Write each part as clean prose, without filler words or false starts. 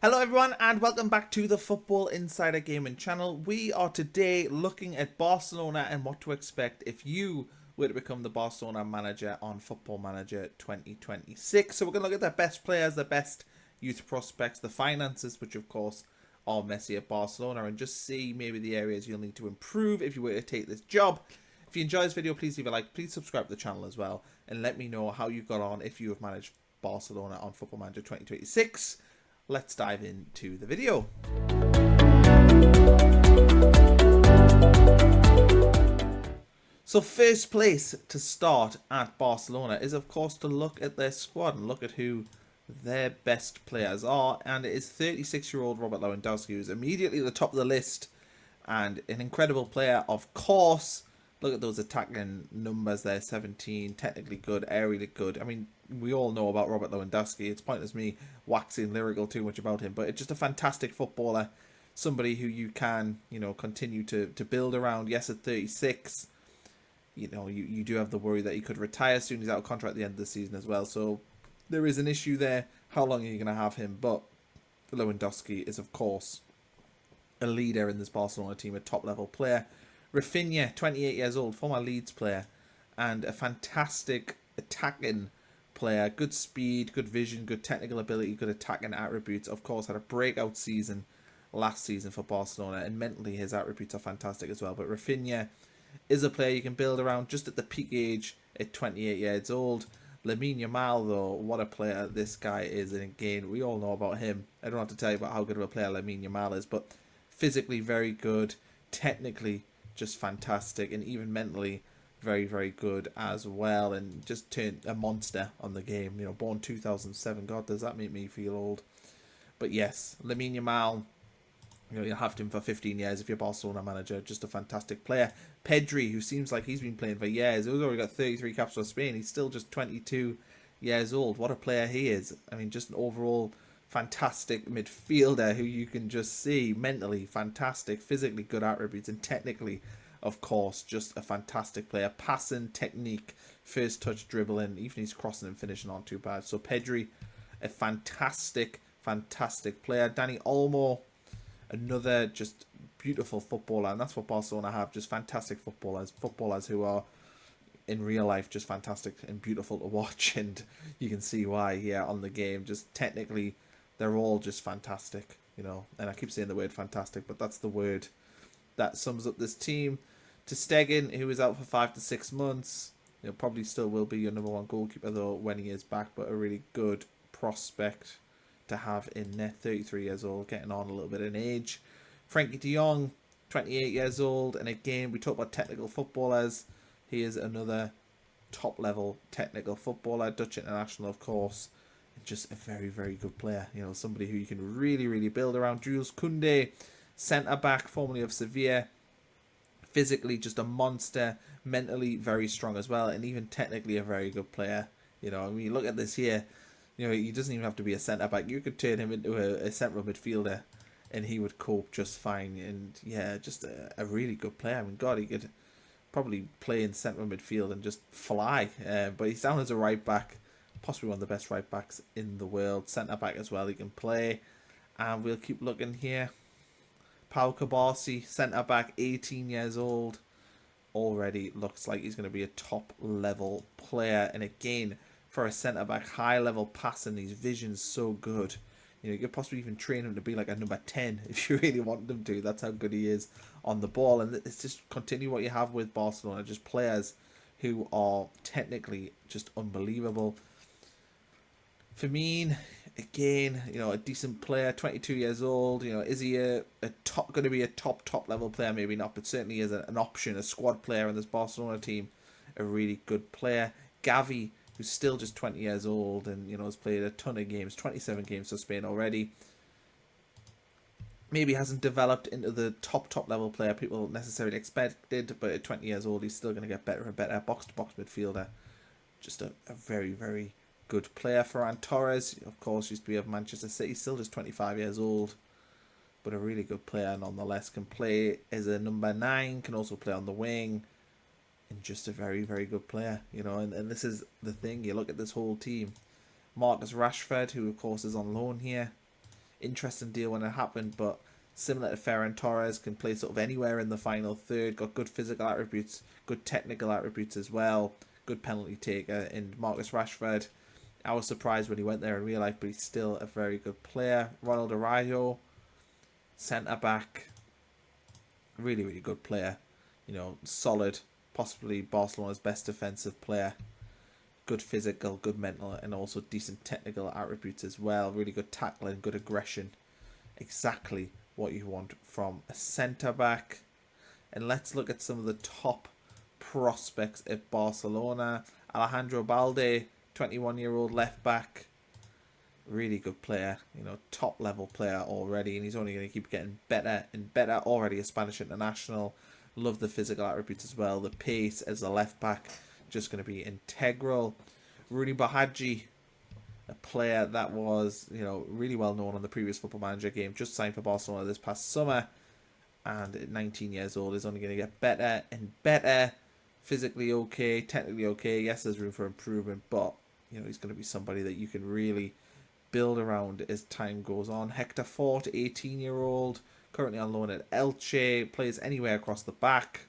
Hello everyone and welcome back to the Football Insider Gaming channel. We are today looking at Barcelona and what to expect if you were to become the Barcelona manager on Football Manager 2026. So we're going to look at their best players, their best youth prospects, the finances, which of course are messy at Barcelona, and just see maybe the areas you'll need to improve if you were to take this job. If you enjoy this video, please leave a like, please subscribe to the channel as well, and let me know how you got on if you have managed Barcelona on Football Manager 2026. Let's dive into the video. So first place to start at Barcelona is of course to look at their squad and look at who their best players are, and it is 36-year-old Robert Lewandowski, who's immediately at the top of the list and an incredible player of course. Look at those attacking numbers there, 17, technically good, aerially good. I mean, we all know about Robert Lewandowski. It's pointless me waxing lyrical too much about him, but it's just a fantastic footballer. Somebody who you can, continue to build around. Yes, at 36, you do have the worry that he could retire soon. He's out of contract at the end of the season as well. So there is an issue there. How long are you going to have him? But Lewandowski is, of course, a leader in this Barcelona team, a top-level player. Rafinha, 28 years old, former Leeds player, and a fantastic attacking player. Good speed, good vision, good technical ability, good attacking attributes. Of course, had a breakout season last season for Barcelona, and mentally his attributes are fantastic as well. But Rafinha is a player you can build around just at the peak age at 28 years old. Lamine Yamal, though, what a player this guy is. And again, we all know about him. I don't have to tell you about how good of a player Lamine Yamal is, but physically very good, technically just fantastic, and even mentally very, very good as well, and just turned a monster on the game. Born 2007. God, does that make me feel old? But yes, Lamine Yamal, you'll have him for 15 years if you're Barcelona manager. Just a fantastic player. Pedri, who seems like he's been playing for years. He's already got 33 caps for Spain. He's still just 22 years old. What a player he is. I mean, just an overall fantastic midfielder who you can just see mentally fantastic, physically good attributes, and technically, of course, just a fantastic player. Passing, technique, first touch, dribbling, even his crossing and finishing aren't too bad. So Pedri, a fantastic, fantastic player. Dani Olmo, another just beautiful footballer, and that's what Barcelona have, just fantastic footballers who are in real life just fantastic and beautiful to watch, and you can see why here on the game. Just technically, they're all just fantastic, and I keep saying the word fantastic, but that's the word that sums up this team. Ter Stegen, who is out for 5 to 6 months, probably still will be your number one goalkeeper though when he is back, but a really good prospect to have in there. 33 years old, getting on a little bit in age. Frankie de Jong, 28 years old, and again, we talk about technical footballers. He is another top-level technical footballer, Dutch international, of course. Just a very, very good player. Somebody who you can really, really build around. Jules Koundé, centre-back, formerly of Sevilla. Physically, just a monster. Mentally, very strong as well. And even technically, a very good player. When you look at this here, he doesn't even have to be a centre-back. You could turn him into a central midfielder, and he would cope just fine. And, yeah, just a really good player. I mean, God, he could probably play in central midfield and just fly. But he's down as a right-back. Possibly one of the best right backs in the world. Centre back as well, he can play. And we'll keep looking here. Pau Cubarsí, centre back, 18 years old. Already looks like he's going to be a top level player. And again, for a centre back, high level passing, his vision's so good. You could possibly even train him to be like a number 10 if you really want him to. That's how good he is on the ball. And it's just continue what you have with Barcelona. Just players who are technically just unbelievable. Firmino, again, a decent player, 22 years old. Is he going to be a top level player? Maybe not, but certainly is an option, a squad player in this Barcelona team. A really good player. Gavi, who's still just 20 years old and, has played a ton of games, 27 games for Spain already. Maybe hasn't developed into the top level player people necessarily expected, but at 20 years old, he's still going to get better and better. Box-to-box midfielder. Just a very, very good player. Ferran Torres, of course, used to be of Manchester City, still just 25 years old, but a really good player nonetheless. Can play as a number 9, can also play on the wing, and just a very, very good player, and this is the thing. You look at this whole team. Marcus Rashford, who of course is on loan here. interesting deal when it happened, but similar to Ferran Torres, can play sort of anywhere in the final third, got good physical attributes, good technical attributes as well, good penalty taker. And Marcus Rashford, I was surprised when he went there in real life, but he's still a very good player. Ronald Araujo, centre back, really, really good player. You know, solid, possibly Barcelona's best defensive player. Good physical, good mental, and also decent technical attributes as well. Really good tackling, good aggression. Exactly what you want from a centre back. And let's look at some of the top prospects at Barcelona. Alejandro Balde, 21-year-old left back. Really good player, you know, top level player already, and he's only going to keep getting better and better. Already a Spanish international. Love the physical attributes as well. The pace as a left back, just going to be integral. Rooney Bahaji, a player that was, you know, really well known on the previous Football Manager game, just signed for Barcelona this past summer, and at 19 years old is only going to get better and better. Physically okay, technically okay. Yes, there's room for improvement, but you know, he's going to be somebody that you can really build around as time goes on. Hector Fort, 18-year-old, currently on loan at Elche, plays anywhere across the back,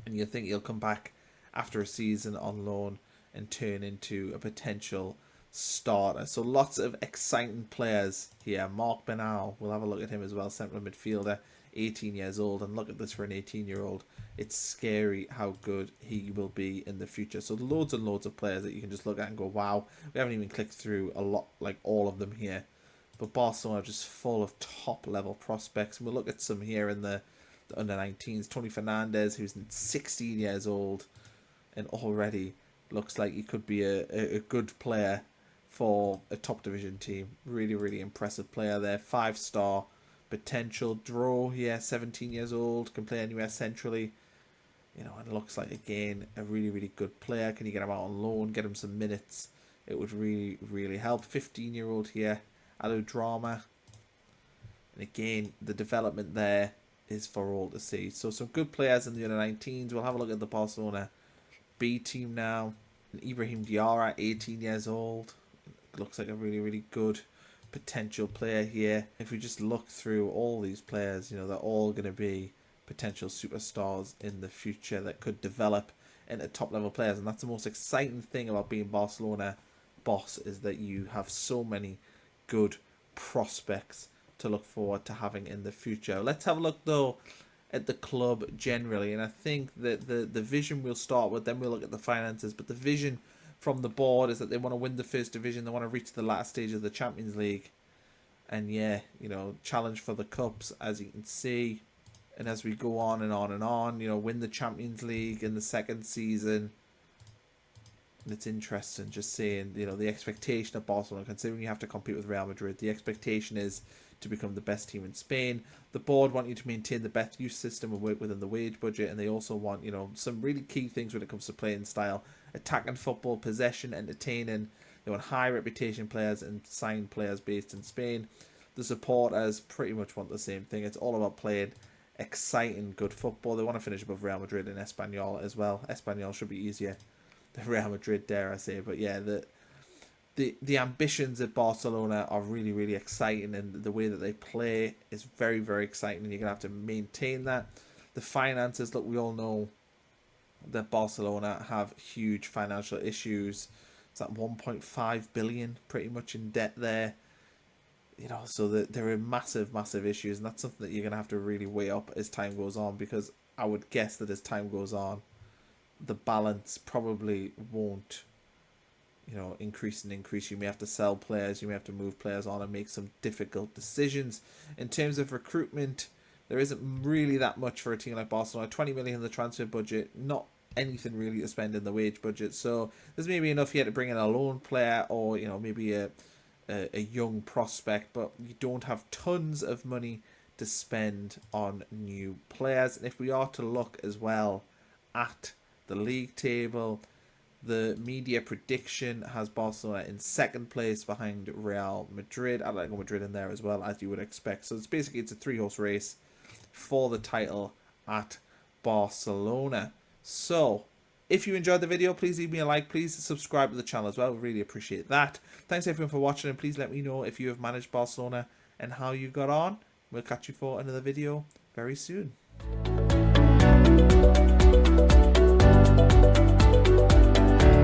and you think he'll come back after a season on loan and turn into a potential starter. So lots of exciting players here. Marc Bernal, we'll have a look at him as well, central midfielder, 18 years old, and look at this for an 18-year-old. It's scary how good he will be in the future. So loads and loads of players that you can just look at and go, wow. We haven't even clicked through a lot, like all of them here, but Barcelona are just full of top level prospects. And we'll look at some here in the under 19s. Tony Fernandez, who's 16 years old and already looks like he could be a good player for a top division team. Really, really impressive player there. 5-star potential. Draw here, 17 years old, can play anywhere centrally. You know, and looks like, again, a really, really good player. Can you get him out on loan, get him some minutes? It would really, really help. 15-year-old here, Alu Drama. And again, the development there is for all to see. So some good players in the under-19s. We'll have a look at the Barcelona B team now. And Ibrahim Diarra, 18 years old. Looks like a really, really good potential player here. If we just look through all these players, you know, they're all going to be potential superstars in the future that could develop into top level players. And that's the most exciting thing about being Barcelona boss, is that you have so many good prospects to look forward to having in the future. Let's have a look though at the club generally, and I think that the vision we'll start with, then we'll look at the finances, but the vision from the board is that they want to win the first division, they want to reach the last stage of the Champions League, and yeah, you know, challenge for the cups, as you can see. And as we go on and on and on, you know, win the Champions League in the second season. And it's interesting just seeing, you know, the expectation of Barcelona, considering you have to compete with Real Madrid, the expectation is to become the best team in Spain. The board want you to maintain the best youth system and work within the wage budget, and they also want, you know, some really key things when it comes to playing style: attacking football, possession, entertaining. They want high reputation players and signed players based in Spain. The supporters pretty much want the same thing. It's all about playing exciting, good football. They want to finish above Real Madrid and Espanyol as well. Espanyol should be easier than Real Madrid, dare I say. But yeah, the ambitions at Barcelona are really, really exciting, and the way that they play is very, very exciting, and you're going to have to maintain that. The finances, look, we all know that Barcelona have huge financial issues. It's at 1.5 billion pretty much in debt there. You know, so there are massive, massive issues, and that's something that you're going to have to really weigh up as time goes on, because I would guess that as time goes on, the balance probably won't, you know, increase and increase. You may have to sell players, you may have to move players on and make some difficult decisions. In terms of recruitment, there isn't really that much for a team like Barcelona. 20 million in the transfer budget, not anything really to spend in the wage budget. So there's maybe enough here to bring in a loan player, or, you know, maybe a young prospect, but you don't have tons of money to spend on new players. And if we are to look as well at the league table, the media prediction has Barcelona in second place behind Real Madrid. Atletico Madrid in there as well, as you would expect. So it's basically, it's a 3-horse race for the title at Barcelona. So if you enjoyed the video, please leave me a like. Please subscribe to the channel as well. We really appreciate that. Thanks everyone for watching, and please let me know if you have managed Barcelona and how you got on. We'll catch you for another video very soon.